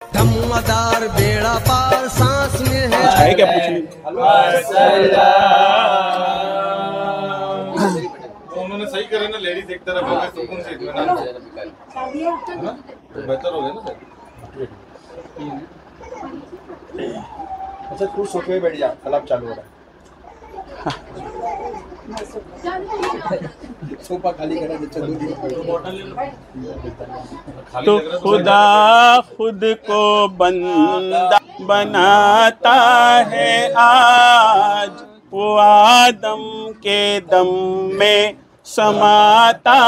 धम्मदार बेड़ा पार सांस में है क्या पूछने? उन्होंने सही करे ना, लेडीज एक तरफ हो गए सुकून से इत्मीनान से, तो बेहतर हो गया ना सर। अच्छा तू सोफे बैठ जा, क्लब चालू हो रहा है। सोफा खाली करा दे, तो खुदा खुद को बंदा बनाता है आज, वो आदम के दम में समाता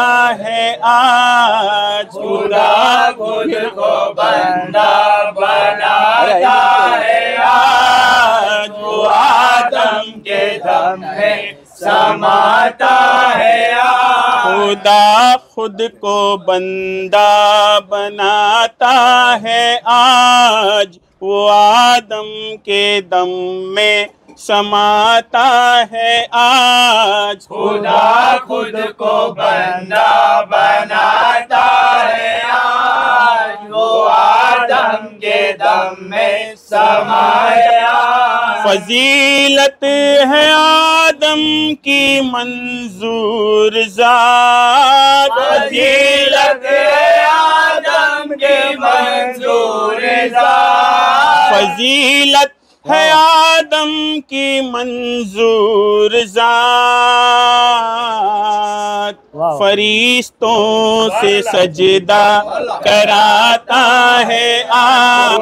है आज। खुदा खुद को बंदा बनाता है आज, वो आदम के दम में समाता है आज। खुदा खुद को बंदा बनाता है आज, वो आदम के दम में समाता है आज। खुदा खुद को बंदा बनाता है आज, वो आदम के दम में समाया। फजीलत है आदम की मंजूर ज़ात, फजीलत है आदम की मंजूर ज़ात, फजीलत है आदम की मंजूर ज़ात। फरिश्तों से सजदा कराता है आज,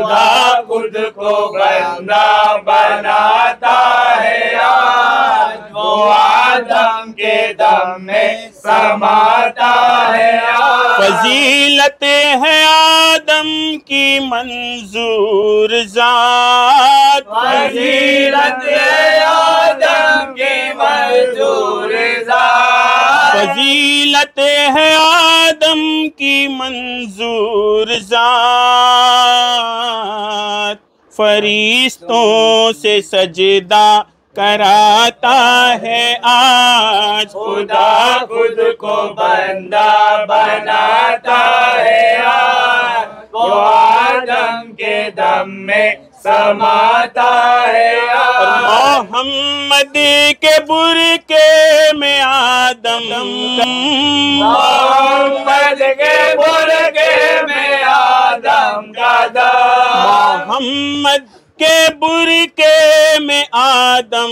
खुद को बंदा बनाता है आज, वो आदम के दम में समाता है आज। फजीलत है आदम की मंजूर ज़ात, फजीलत है आदम की मंजूर ज़ात, फजीलत है आदम की मंजूर ज़ात। फरिश्तों से सजदा कराता है आज, खुदा खुद को बंदा बनाता है आज, वो आदम के दम में समाता है आज। मोहम्मद के बुरके में आदम, मोहम्मद के बुरके में आदम का दम, मोहम्मद के बुरके में आदम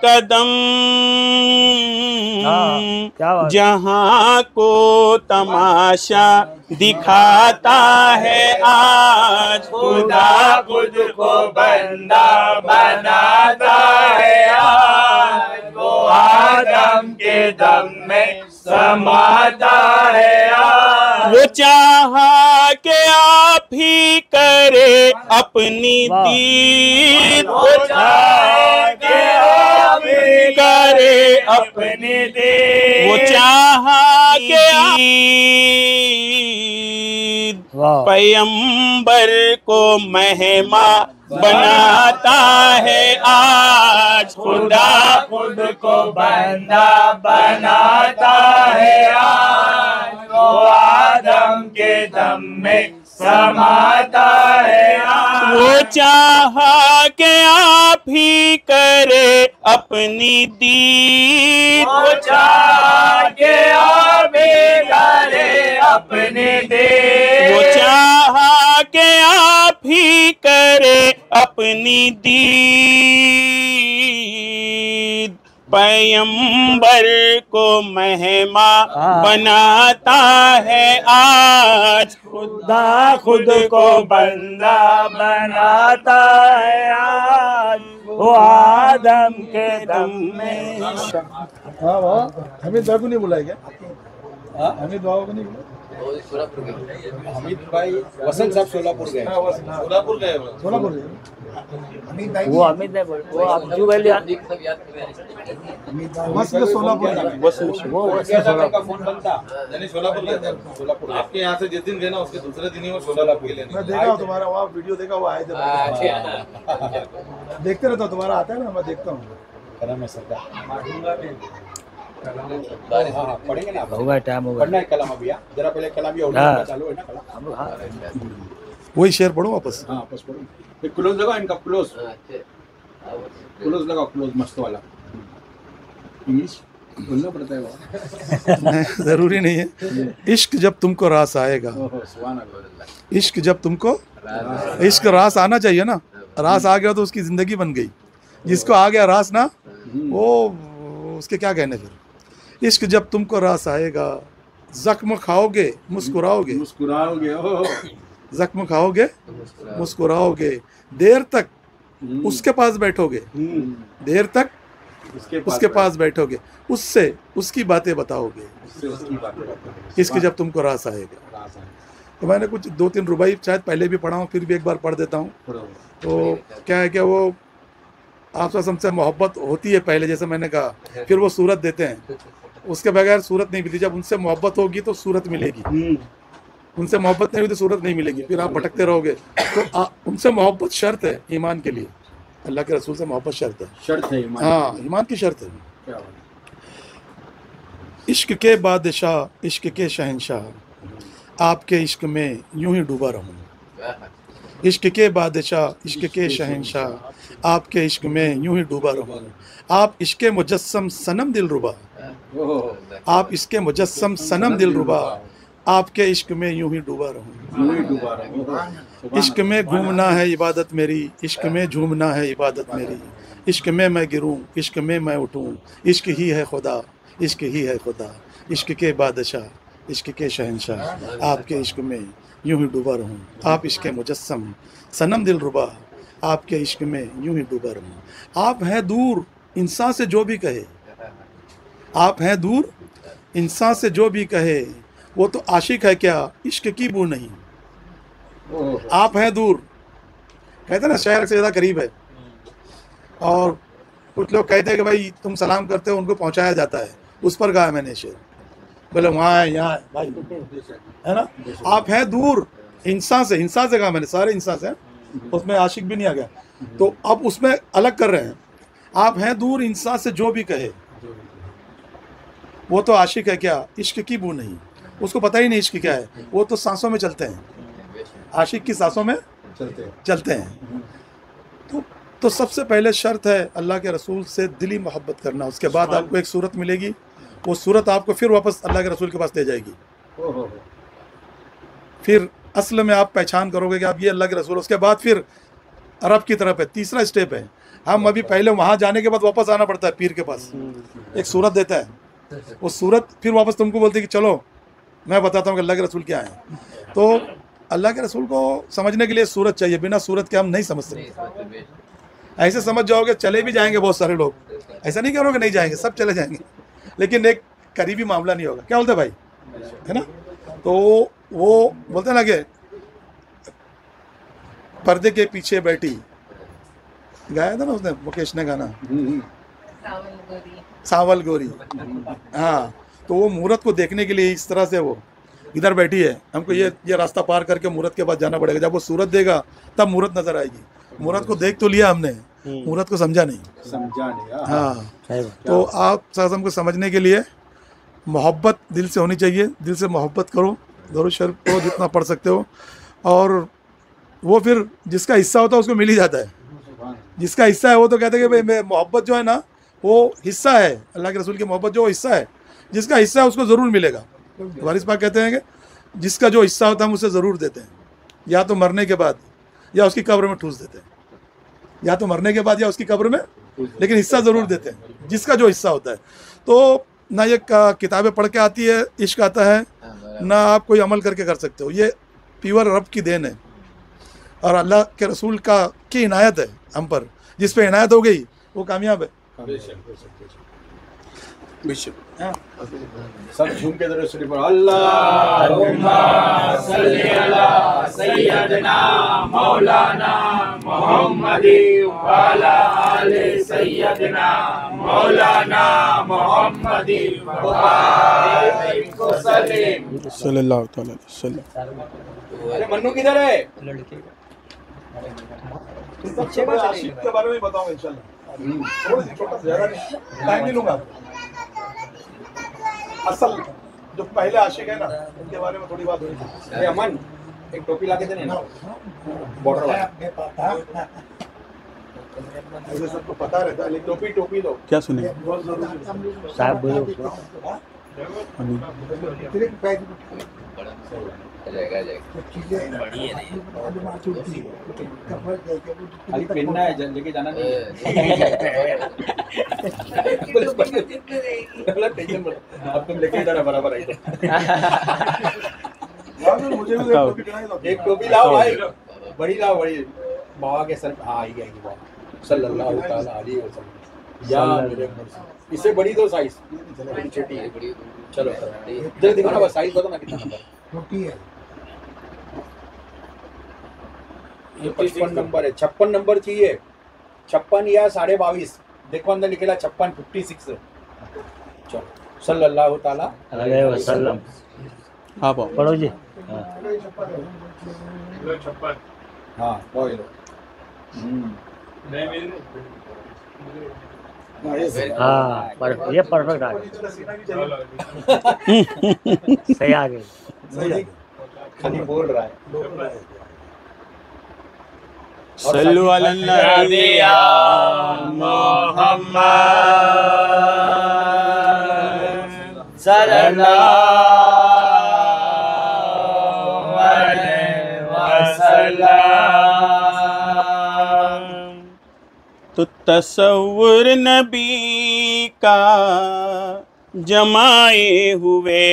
कदम। जहाँ को तमाशा दिखाता है आज, खुदा खुद को बंदा बनाता है आज, वो आदम के दम में समाता है आज। वो चाहा के आप ही करे अपनी दीद, वो चाहा के आप ही करे अपनी दीद, वो चाहा के पैगंबर को मेहमा बनाता है आज, खुदा खुद को बंदा बनाता है आज, वो आदम के दम में समाता है आज। वो चाहा के आप ही करे अपनी दीद, वो चाहा के आप ही करे अपनी दीद, वो चाहा के आप ही करे अपनी दीद। पैगंबर को मेहमा बनाता है आज, खुदा खुद को बंदा बनाता है आज, वो आदम के दम में। हाँ हमीद भाई को नहीं बुलाया क्या? हमीद बाबा को नहीं बुलाया? हमीद भाई वसंत साहब सोलापुर गए, सोलापुर गए, सोलापुर गए। वो अमित नहीं बोल, वो अब्दू भाई सोलापुर का फोन बनता यानी सोलापुर गए थे। सोलापुर आपके यहाँ से जिस दिन गए ना उसके दूसरे दिन ही वो सोलापुर के लिए। मैं देखा हूँ तुम्हारा वहाँ वीडियो देखा, वो आए थे, देखते रहता हूँ तुम्हारा, आता है ना, मैं देखता हूँ। पढ़ेंगे ना, होगा टाइम होगा, पढ़ना है कलम अभी, जरा पहले कलम चालू है ना कलम। वही शेर पढ़ो वापस। हाँ वापस पढ़ो, एक क्लोज लगाओ इनका, क्लोज क्लोज लगाओ, क्लोज मस्त वाला। इंग्लिश बोलना पड़ता है वहाँ। नहीं, जरूरी नहीं है। इश्क जब तुमको रास आएगा, सुभान अल्लाह। इश्क जब तुमको, इश्क रास आना चाहिए ना, रास आ गया तो उसकी जिंदगी बन गई। जिसको आ गया रास ना, वो उसके क्या कहने फिर। इश्क जब तुमको रास आएगा, जख्म खाओगे मुस्कुराओगे, मुस्कुराओगे, जख्म खाओगे मुस्कुराओगे, देर तक उसके पास बैठोगे, देर तक उसके पास बैठोगे, उससे उसकी बातें बताओगे, उसकी बातें बताओ। इश्क जब तुमको रास आएगा। तो मैंने कुछ 2-3 रुबाई शायद पहले भी पढ़ा हूँ, फिर भी एक बार पढ़ देता हूँ। तो क्या है कि वो आपसे हमसे मोहब्बत होती है पहले, जैसे मैंने कहा, फिर वो सूरत देते हैं, उसके बगैर सूरत नहीं मिलती। जब उनसे मोहब्बत होगी तो सूरत मिलेगी, उनसे मोहब्बत नहीं हुई तो सूरत नहीं मिलेगी, फिर आप भटकते रहोगे। तो उनसे मोहब्बत शर्त है ईमान के लिए, अल्लाह के रसूल से मोहब्बत शर्त है, शर्त है ईमान। हाँ ईमान की शर्त है। क्या बात है। इश्क के बादशाह, इश्क के शहंशाह, आपके इश्क में यूं ही डूबा रहूं। इश्क के बादशाह, इश्क के शहंशाह, आपके इश्क में यूं ही डूबा रहूं। आप इश्क मुजस्सम सनम दिलरुबा, आप इसके मुजस्सम सनम दिलरुबा, आपके इश्क में यूं ही डूबा रहूं। इश्क में घूमना है इबादत मेरी, इश्क में झूमना है इबादत मेरी, इश्क में मैं गिरूं, इश्क में मैं उठूं, इश्क ही है खुदा, इश्क ही है खुदा। इश्क के बादशाह, इश्क के शहंशाह, आपके इश्क में यूं ही डूबा रहूं। आप इश्क मुजस्सम सनम दिलरुबा, आपके इश्क में यूं ही डूबा रहूं। आप हैं दूर इंसान से जो भी कहे, आप हैं दूर इंसान से जो भी कहे, वो तो आशिक है क्या इश्क की बू नहीं। आप हैं दूर, कहते ना शहर से ज़्यादा करीब है। और कुछ लोग कहते हैं कि भाई तुम सलाम करते हो उनको पहुंचाया जाता है, उस पर कहा मैंने शेर, बोले वहाँ है यहाँ है भाई, है ना। आप हैं दूर इंसान से कहा मैंने, सारे इंसान से, उसमें आशिक भी नहीं आ गया, तो अब उसमें अलग कर रहे हैं। आप हैं दूर इंसान से जो भी कहे, वो तो आशिक है क्या इश्क की बू नहीं। उसको पता ही नहीं इश्क क्या है, वो तो सांसों में चलते हैं, आशिक की सांसों में चलते हैं। तो सबसे पहले शर्त है अल्लाह के रसूल से दिली मोहब्बत करना। उसके बाद आपको एक सूरत मिलेगी, वो सूरत आपको फिर वापस अल्लाह के रसूल के पास ले जाएगी। फिर असल में आप पहचान करोगे कि आप ये अल्लाह के रसूल। उसके बाद फिर अरब की तरफ है, तीसरा स्टेप है। हम अभी पहले वहाँ जाने के बाद वापस आना पड़ता है पीर के पास, एक सूरत देता है, वो सूरत फिर वापस तुमको बोलते कि चलो मैं बताता हूँ कि अल्लाह के रसूल क्या है। तो अल्लाह के रसूल को समझने के लिए सूरत चाहिए, बिना सूरत के हम नहीं समझ सकते। ऐसे समझ जाओगे चले भी जाएंगे बहुत सारे लोग, ऐसा नहीं करोगे नहीं जाएंगे, सब चले जाएंगे, लेकिन एक करीबी मामला नहीं होगा। क्या बोलते भाई, है ना। तो वो बोलते ना कि पर्दे के पीछे बैठी, गाया था ना उसने, मुकेश ने गाना, सावल गोरी। हाँ, तो वो मूरत को देखने के लिए इस तरह से वो इधर बैठी है, हमको ये रास्ता पार करके मूरत के पास जाना पड़ेगा। जब वो सूरत देगा तब मूरत नजर आएगी। मूरत को देख तो लिया हमने, मूरत को समझा नहीं। हाँ, तो आप साज़म को समझने के लिए मोहब्बत दिल से होनी चाहिए। दिल से मोहब्बत करो, दरूद शरीफ को जितना पढ़ सकते हो, और वो फिर जिसका हिस्सा होता है उसको मिल ही जाता है। जिसका हिस्सा है वो तो कहते हैं कि भाई मोहब्बत जो है ना वो हिस्सा है, अल्लाह के रसूल की मोहब्बत जो हिस्सा है, जिसका हिस्सा है उसको ज़रूर मिलेगा। वारिस पाक कहते हैं कि जिसका जो हिस्सा होता है हम उसे ज़रूर देते हैं, या तो मरने के बाद या उसकी कब्र में ठूस देते हैं, या तो मरने के बाद या उसकी कब्र में, लेकिन हिस्सा ज़रूर देते हैं जिसका जो हिस्सा होता है। तो ना ये किताबें पढ़ के आती है इश्क आता है, ना आप कोई अमल करके कर सकते हो। ये प्योर रब की देन है और अल्लाह के रसूल की इनायत है हम पर। जिस पे इनायत हो गई वो कामयाब है। सब झूम के दरूद शरीफ पढ़ो। अल्लाहुम्मा सल्ली अला सय्यदना मौलाना मुहम्मदी व अला आले सय्यदना मौलाना मुहम्मदी व बारिक वसल्लिम सल्लल्लाहु अलैहि वसल्लम। अरे मन्नू किधर है? आशिक के बारे में बताऊंगा इंशाल्लाह, थोड़ी सी छोटा सा, ज़्यादा नहीं, टाइम नहीं लूँगा। असल जो पहले आशिक है ना उनके बारे में थोड़ी बात होनी चाहिए। अमन एक टोपी ला के देने ना बॉर्डर वाला। ऐसे सबको पता रहता है लेकिन टोपी दो। क्या सुने? साहब बोलो खाली पहनना है, लेके जाना नहीं है। टेंशन मत, अब तुम लेके जाना बराबर आई तो। मुझे भी बताओ। एक टोपी लाओ भाई, बड़ी लाओ, बड़ी बाबा के सर पे। हाँ आएगी बाबा सल्लल्लाहु ताला अलैहि वसल्लम। या मेरे मर्जी, इससे बड़ी दो साइज, बड़ी छोटी है। चलो जल्दी दिखा ना बस, साइज बताओ ना कितना नंबर छोटी है। ये 55 नंबर है, 56 नंबर चाहिए, 56 या 22.5। देखो अंदर लिखेला 56 56। चलो सल्लल्लाहु ताला अलैहि वसल्लम। हाँ पाओ। पढ़ो जी। हाँ वो ये लो। हाँ ये परफेक्ट आ गया, सही आ गई। खाली बोल रहा है। सल्लु अला नबी या मोहम्मद सल्लल्लाहु अलैहि वसल्लम। तो तसव्वुर नबी का जमाए हुए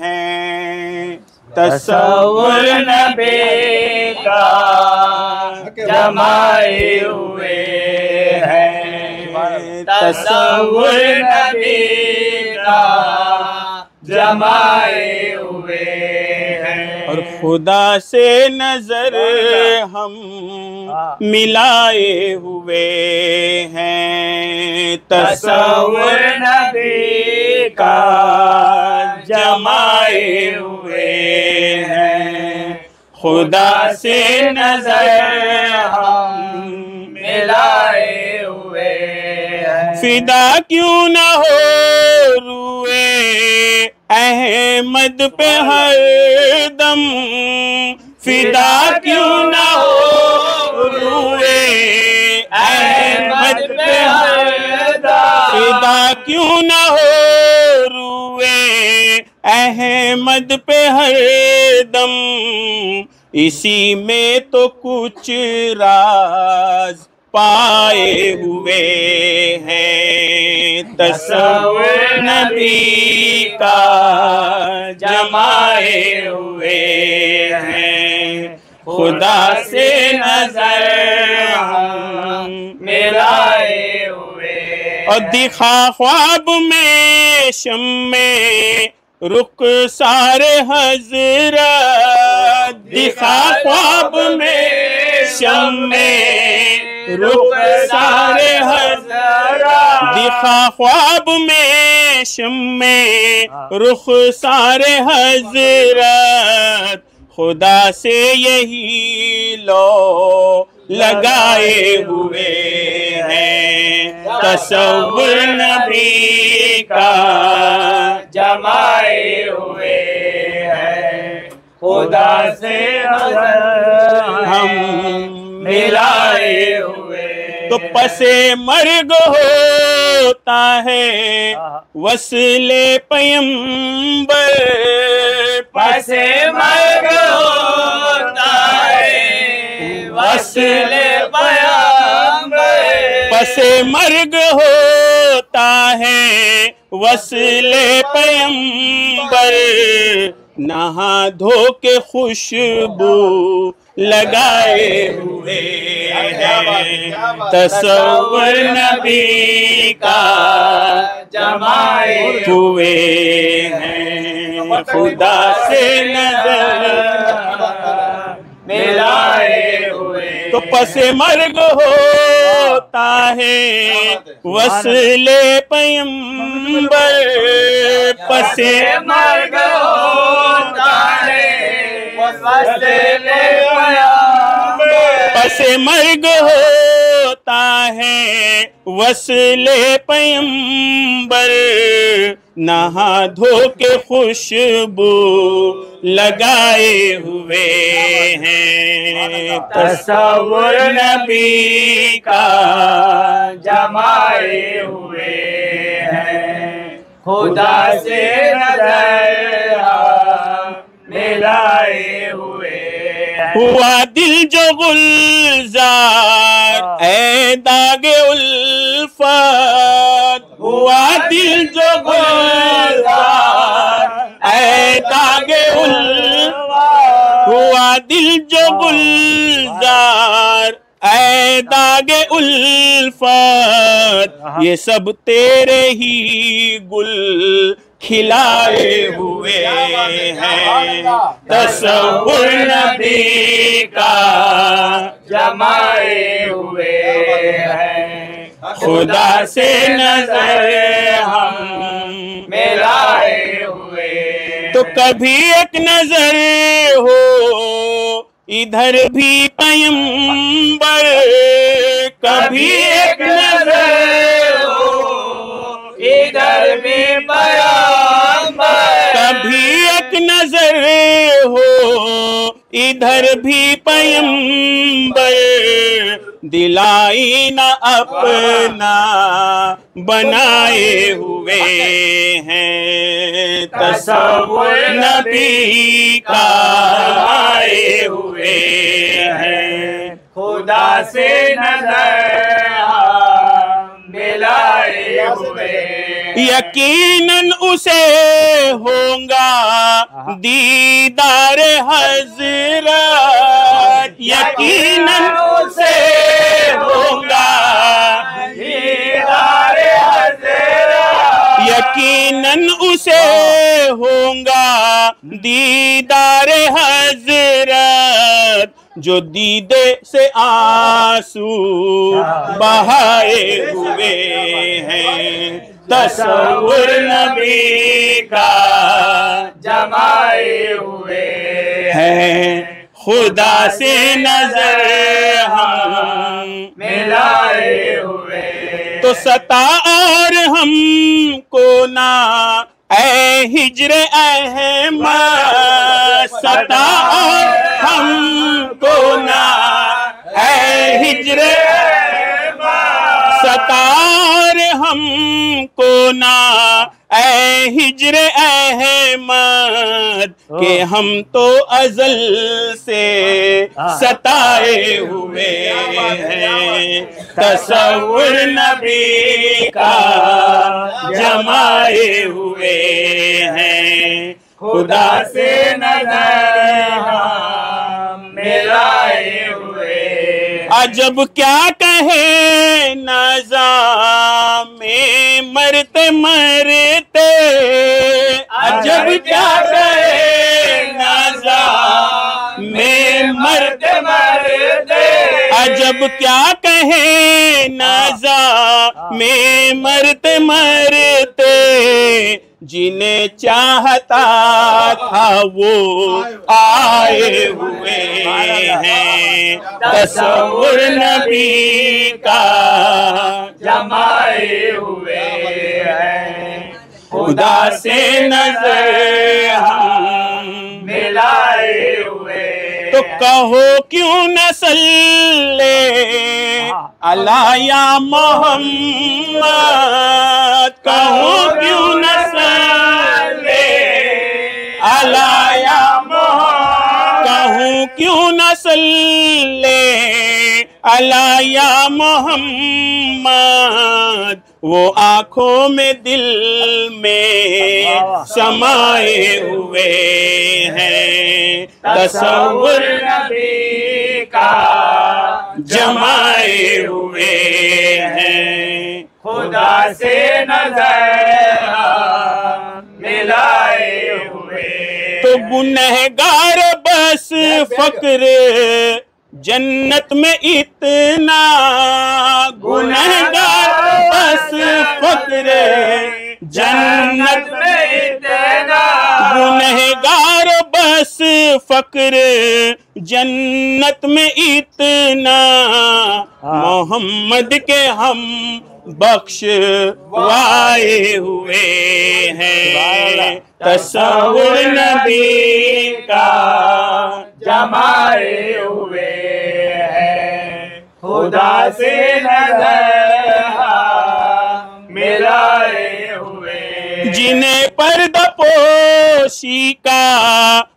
हैं, तसव्वुर नबी का जमाए हुए हैं, तसव्वुर नबी का जमाए हुए हैं। और खुदा से नजर हम मिलाए हुए हैं, तसव्वुर नबी का जमाए हुए हैं। खुदा से नजर हम मिलाए हुए हैं। फिदा क्यों न हो रूए अहमद पे हर दम, फिदा क्यों न हो रूए अहमद पे हर दम, फिदा क्यों न हो रूए अहमद पे हर दम। इसी में तो कुछ राज पाए हुए हैं, तसव्वुर नबी का जमाए हुए हैं। खुदा से नजर हम मिलाए हुए। और दिखा ख्वाब में शम में रुख सारे हजरत, दिखा ख्वाब में शम में रुख सारे हजरत, दिखा ख्वाब में शम में रुख सारे हजरत। खुदा से यही लो लगाए हुए हैं, तसव्वुर नबी का जमाए हुए हैं। खुदा से हम मिलाए हुए। तो पसे मर्ग होता है वस्ले पैगंबर, पसे मर्ग होता है वस्ले पैगंबर, पसे मर्ग होता है वस्ले पैगंबर। नहा धो के खुशबू लगाए हुए हैं, तसव्वुर नबी का जमाए हुए हैं। खुदा से नजर मिलाए हुए। तो पसे मर्ग होता है वस्ले पैगंबर, पसे मर्ग होता है वस्ले पैगंबर, पसे मर्ग होता होता है वस्ले पैगंबर, नहा धो के खुशबू लगाए हुए हैं। तसव्वुर नबी का जमाए हुए हैं, खुदा से नजर मिलाए हुए हैं। हुआ दिल जो गुलजार ऐ दागे उल्फत, हुआ दिल जो गुलजार ऐ दागे उल्फत, हुआ दिल जो गुलजार ऐ दागे उल्फत, ये सब तेरे ही गुल खिलाए हुए हैं। तसव्वुर नबी का जमाए हुए हैं, खुदा से नजर हम मिलाए हुए। तो कभी एक नजर हो इधर भी पैगंबर, कभी एक नजर हो इधर भी पैगंबर, कभी एक नजर हो इधर भी पैगंबर, दिलाई न अपना बनाए हुए हैं। तसव्वुर नबी का आए हुए हैं, खुदा से नजर मिलाए हुए। यकीनन उसे होगा दीदार हज़रत, यकीनन उसे होगा दीदार हज़रत, यकीनन उसे होगा दीदार हज़रत, जो दीदे से आंसू बहाए हुए हैं। तसव्वुर नबी का जमाए हुए हैं, खुदा से नजर हम मिलाए हुए। तो सता और हमको ना ऐ हिज्र अहमद, सता और हमको ना ऐ हिज्र, सता और हमको ना ऐ हिज्र अहमद, के हम तो अज़ल से सताए हुए हैं। तसव्वुर नबी का जमाए हुए हैं, खुदा से नजर हम मिलाए हुए। अजब क्या कहे नज़ामे मरते मरते, अजब क्या कहे नज़ामे मरते मरते, अजब क्या कहे नज़ामे मरते मरते, जिन्हें चाहता था वो आए हुए हैं। तसव्वुर नबी का जमाए हुए हैं, खुदा से नजर हम मिलाए हुए। तो कहो क्यों न सल्ले अला या मोहम्मद, कहो क्यों न सल्ले अला या मोहम्मद, कहूँ क्यों न सल्ले अला या मोहम्मद, वो आँखों में दिल में समाए हुए हैं। तसव्वुर नबी का जमाए हुए हैं, खुदा से नजर मिलाए हुए। तो गुनहगार बस फक्र जन्नत में इतना, गुनहगार बस फक्र जन्नत में इतना, गुनहगार बस फक्र जन्नत में इतना, मोहम्मद के हम बख्शवाए हुए हैं, तसव्वुर नबी का जमाए हुए हैं, खुदा से नजर मिलाए हुए, जिन्हें पर्दापोशी का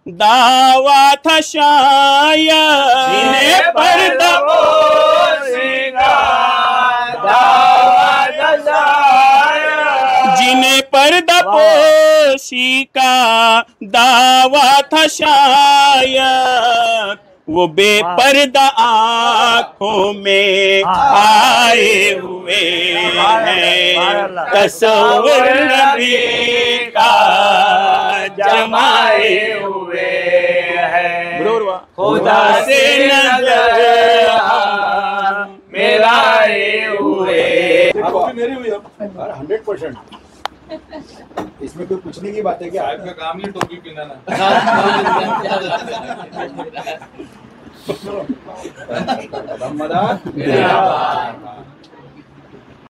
दावा था शायद, जिन्हें पर्दापोशी का दावा था शायद, जिन्हें पर्दापोशी का दावा था शायद, वो बेपर्दा आँखों में आए हुए हैं, तसव्वुर नबी का जमाए हुए हैं, खुदा से नजर मिलाए हुए। 100%। इसमें कोई पूछने की बात है क्या? साहब का काम नहीं टोपी पहनाना। रमजान